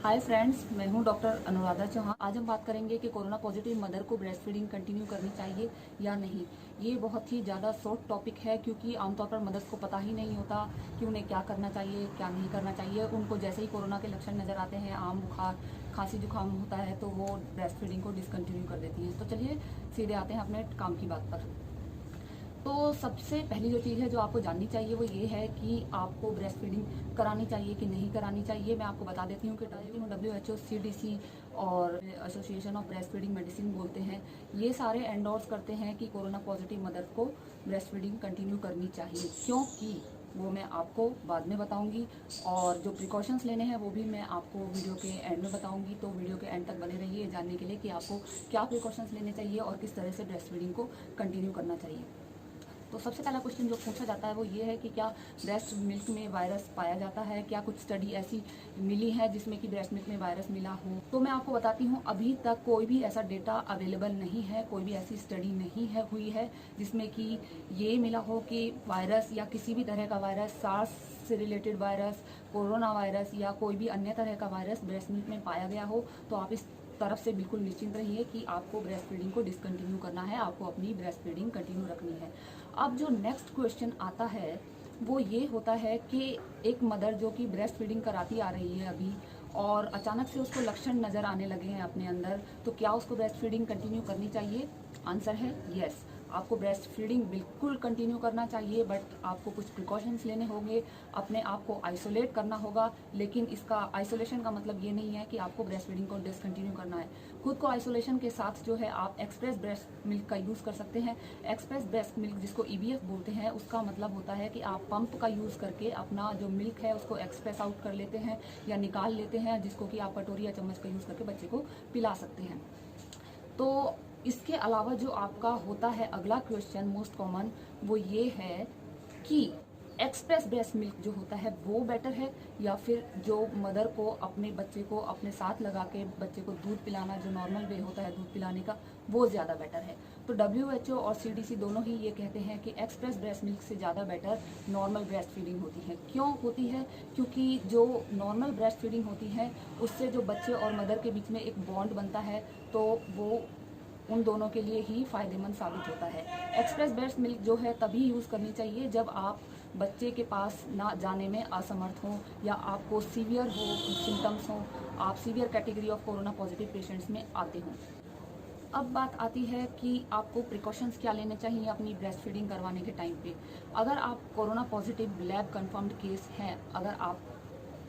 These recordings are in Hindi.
हाय फ्रेंड्स, मैं हूं डॉक्टर अनुराधा चौहान। आज हम बात करेंगे कि कोरोना पॉजिटिव मदर को ब्रेस्ट फीडिंग कंटिन्यू करनी चाहिए या नहीं। ये बहुत ही ज़्यादा शॉर्ट टॉपिक है क्योंकि आमतौर पर मदर्स को पता ही नहीं होता कि उन्हें क्या करना चाहिए, क्या नहीं करना चाहिए। उनको जैसे ही कोरोना के लक्षण नज़र आते हैं, आम बुखार, खांसी जुकाम होता है, तो वो ब्रेस्ट फीडिंग को डिसकंटिन्यू कर देती हैं। तो चलिए सीधे आते हैं अपने काम की बात पर। तो सबसे पहली जो चीज़ है जो आपको जाननी चाहिए वो ये है कि आपको ब्रेस्ट फीडिंग करानी चाहिए कि नहीं करानी चाहिए। मैं आपको बता देती हूँ कि WHO, CDC और association of breast feeding medicine बोलते हैं, ये सारे एंडोर्स करते हैं कि कोरोना पॉजिटिव मदर को ब्रेस्ट फीडिंग कंटिन्यू करनी चाहिए। क्योंकि वो मैं आपको बाद में बताऊंगी और जो प्रिकॉशंस लेने हैं वो भी मैं आपको वीडियो के एंड में बताऊंगी। तो वीडियो के एंड तक बने रहिए जानने के लिए कि आपको क्या प्रिकॉशंस लेने चाहिए और किस तरह से ब्रेस्ट फीडिंग को कंटिन्यू करना चाहिए। तो सबसे पहला क्वेश्चन जो पूछा जाता है वो ये है कि क्या ब्रेस्ट मिल्क में वायरस पाया जाता है, क्या कुछ स्टडी ऐसी मिली है जिसमें कि ब्रेस्ट मिल्क में वायरस मिला हो। तो मैं आपको बताती हूँ, अभी तक कोई भी ऐसा डेटा अवेलेबल नहीं है, कोई भी ऐसी स्टडी नहीं है हुई है जिसमें कि ये मिला हो कि वायरस या किसी भी तरह का वायरस, सार्स से रिलेटेड वायरस, कोरोना वायरस या कोई भी अन्य तरह का वायरस ब्रेस्ट मिल्क में पाया गया हो। तो आप इस तरफ से बिल्कुल निश्चिंत रहिए कि आपको ब्रेस्ट फीडिंग को डिसकंटिन्यू करना है, आपको अपनी ब्रेस्ट फीडिंग कंटिन्यू रखनी है। अब जो नेक्स्ट क्वेश्चन आता है वो ये होता है कि एक मदर जो कि ब्रेस्ट फीडिंग कराती आ रही है अभी और अचानक से उसको लक्षण नज़र आने लगे हैं अपने अंदर, तो क्या उसको ब्रेस्ट फीडिंग कंटिन्यू करनी चाहिए? आंसर है यस, आपको ब्रेस्ट फीडिंग बिल्कुल कंटिन्यू करना चाहिए, बट आपको कुछ प्रिकॉशंस लेने होंगे, अपने आप को आइसोलेट करना होगा। लेकिन इसका आइसोलेशन का मतलब ये नहीं है कि आपको ब्रेस्ट फीडिंग को डिसकंटिन्यू करना है। खुद को आइसोलेशन के साथ जो है आप एक्सप्रेस ब्रेस्ट मिल्क का यूज़ कर सकते हैं। एक्सप्रेस ब्रेस्ट मिल्क जिसको EBF बोलते हैं, उसका मतलब होता है कि आप पंप का यूज़ करके अपना जो मिल्क है उसको एक्सप्रेस आउट कर लेते हैं या निकाल लेते हैं, जिसको कि आप कटोरी या चम्मच का यूज़ करके बच्चे को पिला सकते हैं। तो इसके अलावा जो आपका होता है अगला क्वेश्चन मोस्ट कॉमन, वो ये है कि एक्सप्रेस ब्रेस्ट मिल्क जो होता है वो बेटर है या फिर जो मदर को अपने बच्चे को अपने साथ लगा के बच्चे को दूध पिलाना, जो नॉर्मल वे होता है दूध पिलाने का, वो ज़्यादा बेटर है। तो WHO और CDC दोनों ही ये कहते हैं कि एक्सप्रेस ब्रेस्ट मिल्क से ज़्यादा बेटर नॉर्मल ब्रेस्ट फीडिंग होती है। क्यों होती है? क्योंकि जो नॉर्मल ब्रेस्ट फीडिंग होती है उससे जो बच्चे और मदर के बीच में एक बॉन्ड बनता है, तो वो उन दोनों के लिए ही फ़ायदेमंद साबित होता है। एक्सप्रेस ब्रेस्ट मिल्क जो है तभी यूज़ करनी चाहिए जब आप बच्चे के पास ना जाने में असमर्थ हों या आपको सीवियर हो सिम्टम्स हों, आप severe category of corona positive patients में आते हों। अब बात आती है कि आपको प्रिकॉशंस क्या लेने चाहिए अपनी ब्रेस्ट फीडिंग करवाने के टाइम पे। अगर आप corona positive lab confirmed case हैं, अगर आप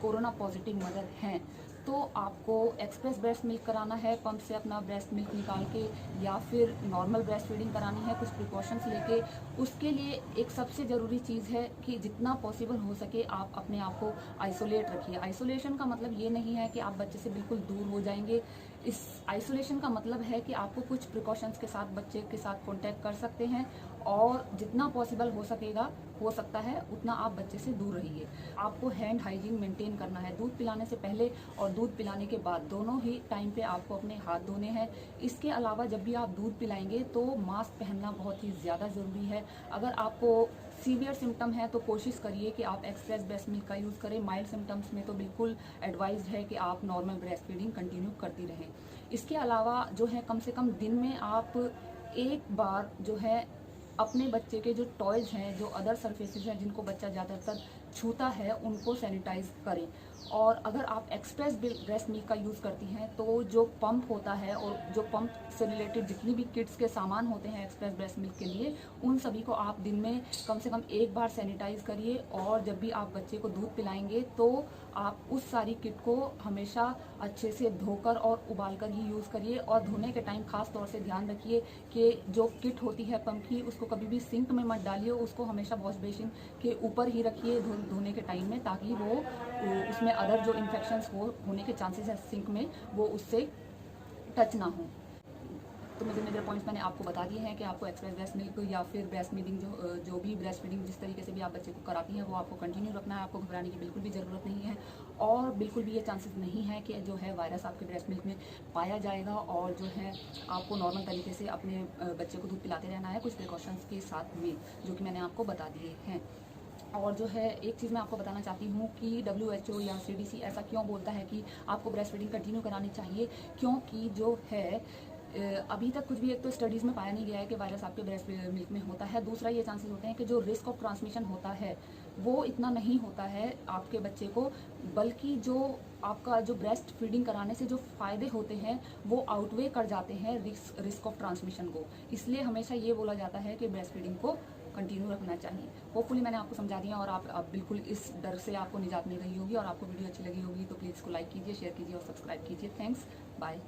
कोरोना पॉजिटिव मदर हैं, तो आपको एक्सप्रेस ब्रेस्ट मिल्क कराना है, पंप से अपना ब्रेस्ट मिल्क निकाल के, या फिर नॉर्मल ब्रेस्ट फीडिंग करानी है कुछ प्रिकॉशंस लेके। उसके लिए एक सबसे ज़रूरी चीज़ है कि जितना पॉसिबल हो सके आप अपने आप को आइसोलेट रखिए। आइसोलेशन का मतलब ये नहीं है कि आप बच्चे से बिल्कुल दूर हो जाएंगे। इस आइसोलेशन का मतलब है कि आपको कुछ प्रिकॉशंस के साथ बच्चे के साथ कॉन्टैक्ट कर सकते हैं और जितना पॉसिबल हो सकता है उतना आप बच्चे से दूर रहिए। आपको हैंड हाइजीन मेंटेन करना है। दूध पिलाने से पहले और दूध पिलाने के बाद दोनों ही टाइम पे आपको अपने हाथ धोने हैं। इसके अलावा जब भी आप दूध पिलाएंगे तो मास्क पहनना बहुत ही ज़्यादा ज़रूरी है। अगर आपको सीवियर सिम्टम है तो कोशिश करिए कि आप एक्सप्रेस ब्रेस्ट मिल्क का यूज़ करें। माइल्ड सिम्टम्स में तो बिल्कुल एडवाइज्ड है कि आप नॉर्मल ब्रेस्ट फीडिंग कंटिन्यू करती रहें। इसके अलावा जो है कम से कम दिन में आप एक बार जो है अपने बच्चे के जो टॉयज़ हैं, जो अदर सरफेसेस हैं जिनको बच्चा ज़्यादातर छूता है, उनको सैनिटाइज करें। और अगर आप एक्सप्रेस ब्रेस्ट मिल्क का यूज़ करती हैं तो जो पंप होता है और जो पंप से रिलेटेड जितनी भी किट्स के सामान होते हैं एक्सप्रेस ब्रेस्ट मिल्क के लिए, उन सभी को आप दिन में कम से कम एक बार सैनिटाइज करिए। और जब भी आप बच्चे को दूध पिलाएंगे तो आप उस सारी किट को हमेशा अच्छे से धोकर और उबाल कर ही यूज़ करिए। और धोने के टाइम खास तौर से ध्यान रखिए कि जो किट होती है पंप की, उसको कभी भी सिंक में मत डालिए, उसको हमेशा वॉश बेसिन के ऊपर ही रखिए धोने के टाइम में, ताकि वो उसमें अदर जो इन्फेक्शंस होने के चांसेस है सिंक में, वो उससे टच ना हो। तो मेजर पॉइंट्स मैंने आपको बता दिए हैं कि आपको एक्सप्रेस ब्रेस्ट मिल्क या फिर ब्रेस्ट फीडिंग जो भी ब्रेस्ट फीडिंग जिस तरीके से भी आप बच्चे को कराती हैं वो आपको कंटिन्यू रखना है। आपको घबराने की बिल्कुल भी ज़रूरत नहीं है और बिल्कुल भी ये चांसेस नहीं है कि जो है वायरस आपके ब्रेस्ट मिल्क में पाया जाएगा। और जो है आपको नॉर्मल तरीके से अपने बच्चे को दूध पिलाते रहना है कुछ प्रिकॉशंस के साथ में, जो कि मैंने आपको बता दिए हैं। और जो है एक चीज़ मैं आपको बताना चाहती हूँ कि WHO या CDC ऐसा क्यों बोलता है कि आपको ब्रेस्ट फीडिंग कंटिन्यू करानी चाहिए, क्योंकि जो है अभी तक कुछ भी एक तो स्टडीज़ में पाया नहीं गया है कि वायरस आपके ब्रेस्ट मिल्क में होता है। दूसरा ये चांसेस होते हैं कि जो रिस्क ऑफ ट्रांसमिशन होता है वो इतना नहीं होता है आपके बच्चे को, बल्कि जो आपका जो ब्रेस्ट फीडिंग कराने से जो फ़ायदे होते हैं वो आउटवे कर जाते हैं रिस्क ऑफ ट्रांसमिशन को। इसलिए हमेशा ये बोला जाता है कि ब्रेस्ट फीडिंग को कंटिन्यू रखना चाहिए। होपफुली मैंने आपको समझा दिया और आप बिल्कुल इस डर से आपको निजात मिल रही होगी और आपको वीडियो अच्छी लगी होगी तो प्लीज़ इसको लाइक कीजिए, शेयर कीजिए और सब्सक्राइब कीजिए। Thanks, bye.